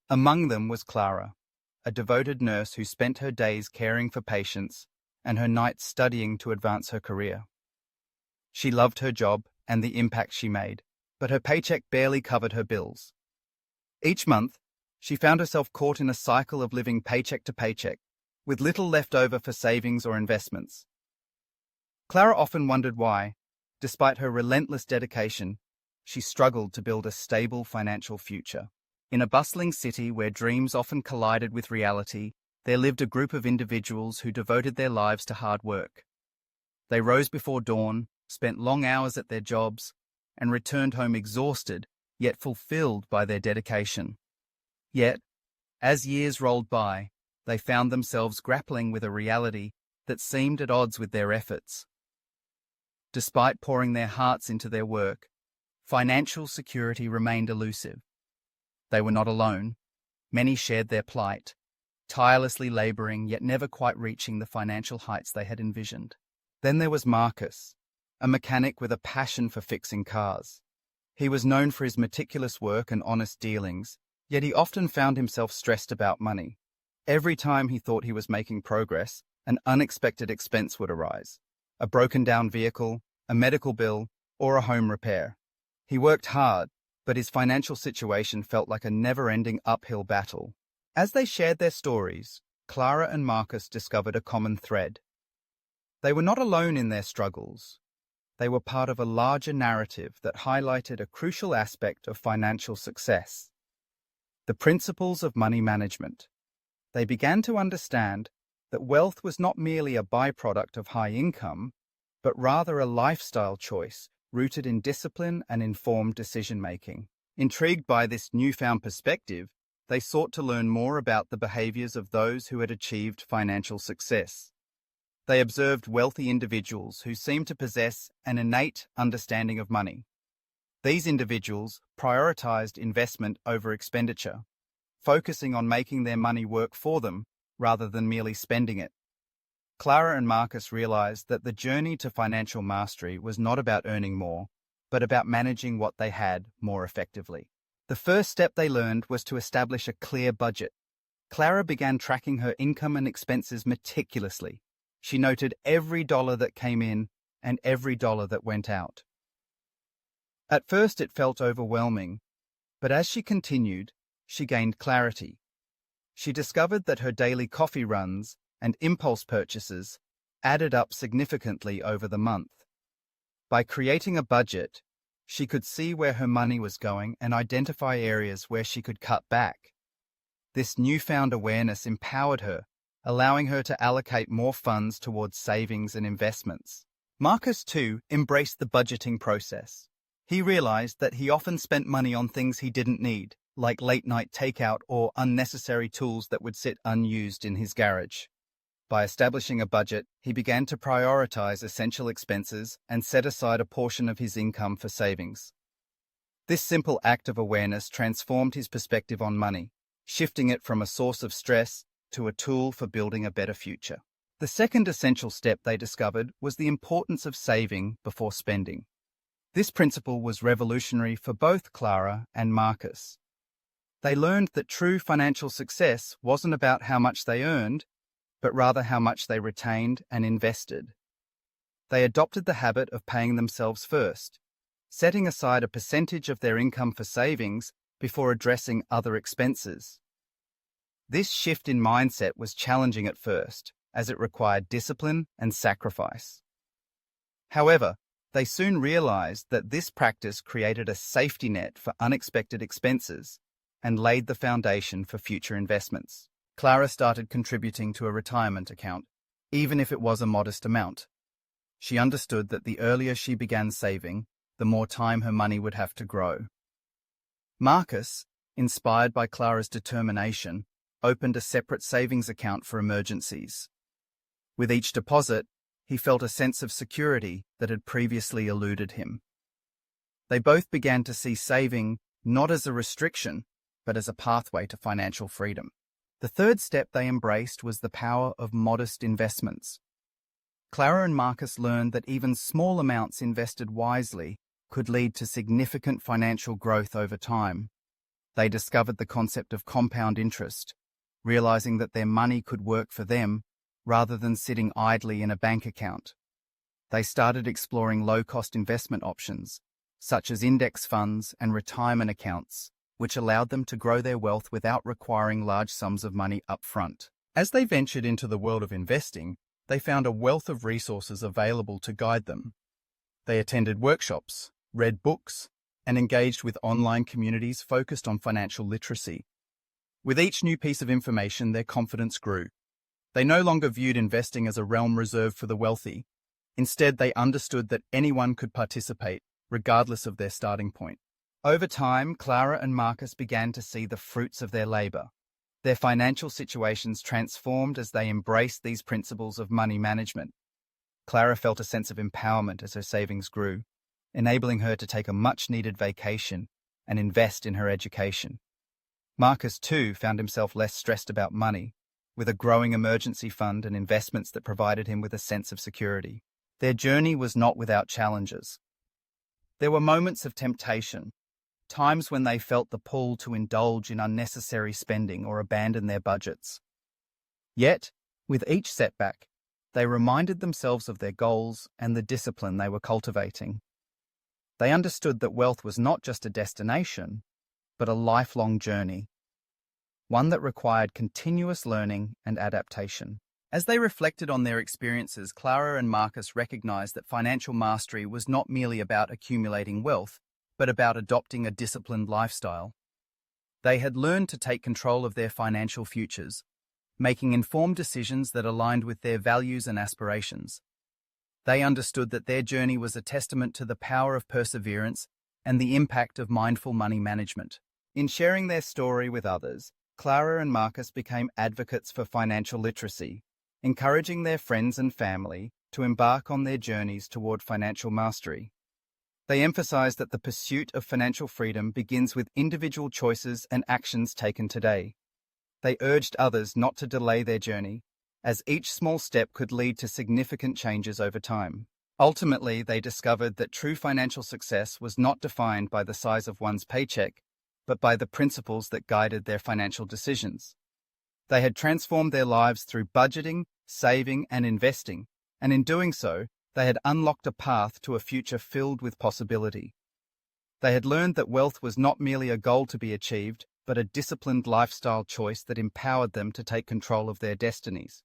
Among them was Clara, a devoted nurse who spent her days caring for patients and her nights studying to advance her career. She loved her job and the impact she made, but her paycheck barely covered her bills. Each month, she found herself caught in a cycle of living paycheck to paycheck, with little left over for savings or investments. Clara often wondered why, despite her relentless dedication, she struggled to build a stable financial future. In a bustling city where dreams often collided with reality, there lived a group of individuals who devoted their lives to hard work. They rose before dawn, spent long hours at their jobs, and returned home exhausted, yet fulfilled by their dedication. Yet, as years rolled by, they found themselves grappling with a reality that seemed at odds with their efforts. Despite pouring their hearts into their work, financial security remained elusive. They were not alone. Many shared their plight, tirelessly laboring yet never quite reaching the financial heights they had envisioned. Then there was Marcus, a mechanic with a passion for fixing cars. He was known for his meticulous work and honest dealings, yet he often found himself stressed about money. Every time he thought he was making progress, an unexpected expense would arise: a broken-down vehicle, a medical bill, or a home repair. He worked hard, but his financial situation felt like a never-ending uphill battle. As they shared their stories, Clara and Marcus discovered a common thread. They were not alone in their struggles. They were part of a larger narrative that highlighted a crucial aspect of financial success: the principles of money management. They began to understand that wealth was not merely a byproduct of high income, but rather a lifestyle choice rooted in discipline and informed decision-making. Intrigued by this newfound perspective, they sought to learn more about the behaviors of those who had achieved financial success. They observed wealthy individuals who seemed to possess an innate understanding of money. These individuals prioritized investment over expenditure, focusing on making their money work for them rather than merely spending it. Clara and Marcus realized that the journey to financial mastery was not about earning more, but about managing what they had more effectively. The first step they learned was to establish a clear budget. Clara began tracking her income and expenses meticulously. She noted every dollar that came in and every dollar that went out. At first it felt overwhelming, but as she continued, she gained clarity. She discovered that her daily coffee runs and impulse purchases added up significantly over the month. By creating a budget, she could see where her money was going and identify areas where she could cut back. This newfound awareness empowered her, allowing her to allocate more funds towards savings and investments. Marcus, too, embraced the budgeting process. He realized that he often spent money on things he didn't need, like late-night takeout or unnecessary tools that would sit unused in his garage. By establishing a budget, he began to prioritize essential expenses and set aside a portion of his income for savings. This simple act of awareness transformed his perspective on money, shifting it from a source of stress to a tool for building a better future. The second essential step they discovered was the importance of saving before spending. This principle was revolutionary for both Clara and Marcus. They learned that true financial success wasn't about how much they earned, but rather how much they retained and invested. They adopted the habit of paying themselves first, setting aside a percentage of their income for savings before addressing other expenses. This shift in mindset was challenging at first, as it required discipline and sacrifice. However, they soon realized that this practice created a safety net for unexpected expenses and laid the foundation for future investments. Clara started contributing to a retirement account, even if it was a modest amount. She understood that the earlier she began saving, the more time her money would have to grow. Marcus, inspired by Clara's determination, opened a separate savings account for emergencies. With each deposit, he felt a sense of security that had previously eluded him. They both began to see saving not as a restriction, but as a pathway to financial freedom. The third step they embraced was the power of modest investments. Clara and Marcus learned that even small amounts invested wisely could lead to significant financial growth over time. They discovered the concept of compound interest, realizing that their money could work for them rather than sitting idly in a bank account. They started exploring low-cost investment options, such as index funds and retirement accounts, which allowed them to grow their wealth without requiring large sums of money upfront. As they ventured into the world of investing, they found a wealth of resources available to guide them. They attended workshops, read books, and engaged with online communities focused on financial literacy. With each new piece of information, their confidence grew. They no longer viewed investing as a realm reserved for the wealthy. Instead, they understood that anyone could participate, regardless of their starting point. Over time, Clara and Marcus began to see the fruits of their labor. Their financial situations transformed as they embraced these principles of money management. Clara felt a sense of empowerment as her savings grew, enabling her to take a much-needed vacation and invest in her education. Marcus, too, found himself less stressed about money, with a growing emergency fund and investments that provided him with a sense of security. Their journey was not without challenges. There were moments of temptation, times when they felt the pull to indulge in unnecessary spending or abandon their budgets. Yet, with each setback, they reminded themselves of their goals and the discipline they were cultivating. They understood that wealth was not just a destination, but a lifelong journey, one that required continuous learning and adaptation. As they reflected on their experiences, Clara and Marcus recognized that financial mastery was not merely about accumulating wealth, but about adopting a disciplined lifestyle. They had learned to take control of their financial futures, making informed decisions that aligned with their values and aspirations. They understood that their journey was a testament to the power of perseverance and the impact of mindful money management. In sharing their story with others, Clara and Marcus became advocates for financial literacy, encouraging their friends and family to embark on their journeys toward financial mastery. They emphasized that the pursuit of financial freedom begins with individual choices and actions taken today. They urged others not to delay their journey, as each small step could lead to significant changes over time. Ultimately, they discovered that true financial success was not defined by the size of one's paycheck, but by the principles that guided their financial decisions. They had transformed their lives through budgeting, saving, and investing, and in doing so, they had unlocked a path to a future filled with possibility. They had learned that wealth was not merely a goal to be achieved, but a disciplined lifestyle choice that empowered them to take control of their destinies.